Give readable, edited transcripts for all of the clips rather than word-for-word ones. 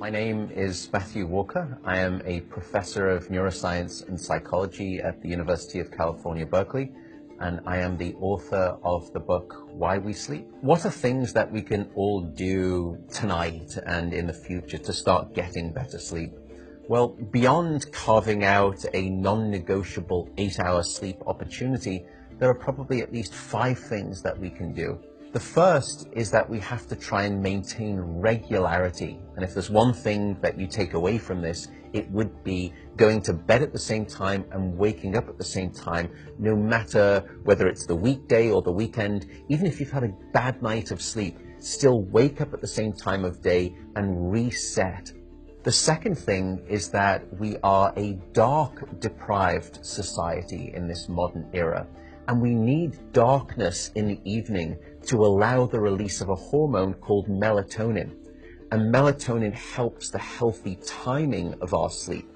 My name is Matthew Walker. I am a professor of neuroscience and psychology at the University of California, Berkeley, and I am the author of the book, Why We Sleep. What are things that we can all do tonight and in the future to start getting better sleep? Well, beyond carving out a non-negotiable 8-hour sleep opportunity, there are probably at least 5 things that we can do. The first is that we have to try and maintain regularity. And if there's one thing that you take away from this, it would be going to bed at the same time and waking up at the same time, no matter whether it's the weekday or the weekend. Even if you've had a bad night of sleep, still wake up at the same time of day and reset. The second thing is that we are a dark-deprived society in this modern era, and we need darkness in the evening to allow the release of a hormone called melatonin. And melatonin helps the healthy timing of our sleep.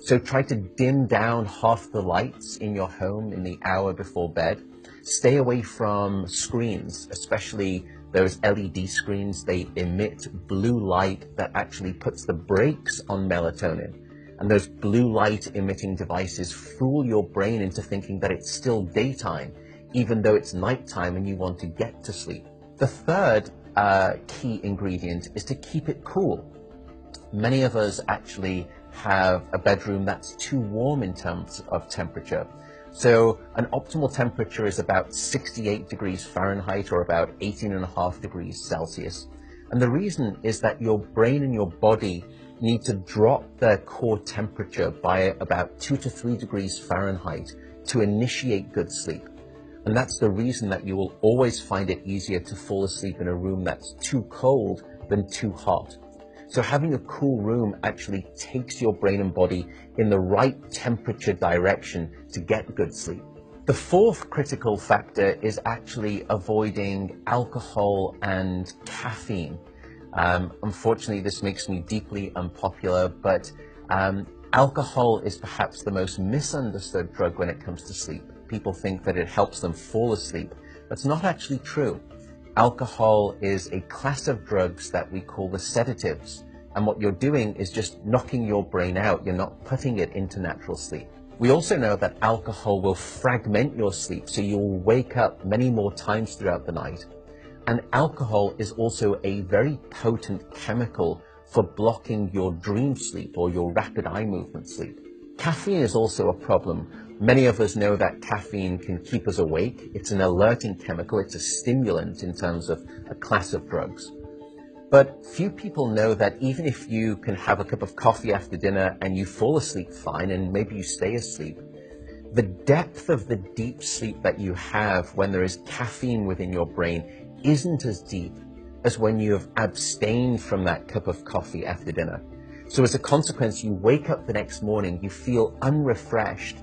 So try to dim down half the lights in your home in the hour before bed. Stay away from screens, especially those LED screens. They emit blue light that actually puts the brakes on melatonin. And those blue light emitting devices fool your brain into thinking that it's still daytime, even though it's nighttime and you want to get to sleep. The third key ingredient is to keep it cool. Many of us actually have a bedroom that's too warm in terms of temperature. So an optimal temperature is about 68 degrees Fahrenheit or about 18.5 degrees Celsius. And the reason is that your brain and your body need to drop their core temperature by about 2 to 3 degrees Fahrenheit to initiate good sleep. And that's the reason that you will always find it easier to fall asleep in a room that's too cold than too hot. So having a cool room actually takes your brain and body in the right temperature direction to get good sleep. The fourth critical factor is actually avoiding alcohol and caffeine. Unfortunately, this makes me deeply unpopular, but alcohol is perhaps the most misunderstood drug when it comes to sleep. People think that it helps them fall asleep. That's not actually true. Alcohol is a class of drugs that we call the sedatives. And what you're doing is just knocking your brain out. You're not putting it into natural sleep. We also know that alcohol will fragment your sleep, so you'll wake up many more times throughout the night. And alcohol is also a very potent chemical for blocking your dream sleep or your rapid eye movement sleep. Caffeine is also a problem. Many of us know that caffeine can keep us awake. It's an alerting chemical. It's a stimulant in terms of a class of drugs. But few people know that even if you can have a cup of coffee after dinner and you fall asleep fine and maybe you stay asleep, the depth of the deep sleep that you have when there is caffeine within your brain isn't as deep as when you have abstained from that cup of coffee after dinner. So as a consequence, you wake up the next morning, you feel unrefreshed,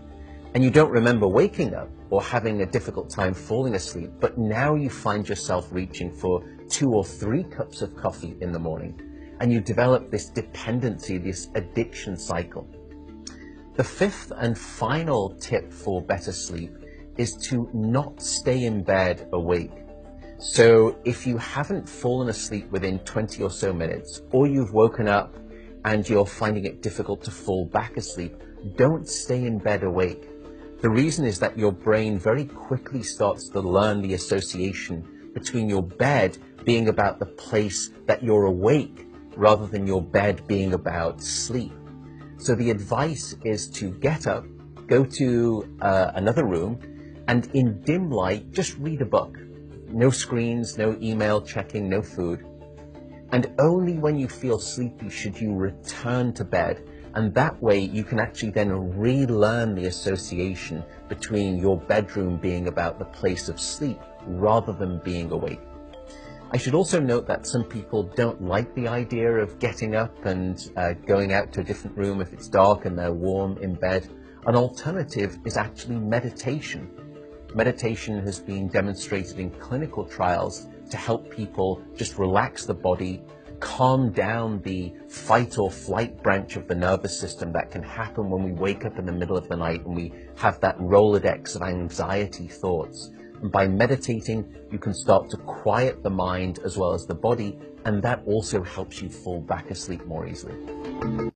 and you don't remember waking up or having a difficult time falling asleep, but now you find yourself reaching for 2 or 3 cups of coffee in the morning, and you develop this dependency, this addiction cycle. The fifth and final tip for better sleep is to not stay in bed awake. So if you haven't fallen asleep within 20 or so minutes, or you've woken up and you're finding it difficult to fall back asleep, don't stay in bed awake. The reason is that your brain very quickly starts to learn the association between your bed being about the place that you're awake rather than your bed being about sleep. So the advice is to get up, go to another room, and in dim light, just read a book. No screens, no email checking, no food. And only when you feel sleepy should you return to bed. And that way you can actually then relearn the association between your bedroom being about the place of sleep rather than being awake. I should also note that some people don't like the idea of getting up and going out to a different room if it's dark and they're warm in bed. An alternative is actually meditation. Meditation has been demonstrated in clinical trials to help people just relax the body, calm down the fight or flight branch of the nervous system that can happen when we wake up in the middle of the night and we have that Rolodex of anxiety thoughts. And by meditating, you can start to quiet the mind as well as the body, and that also helps you fall back asleep more easily.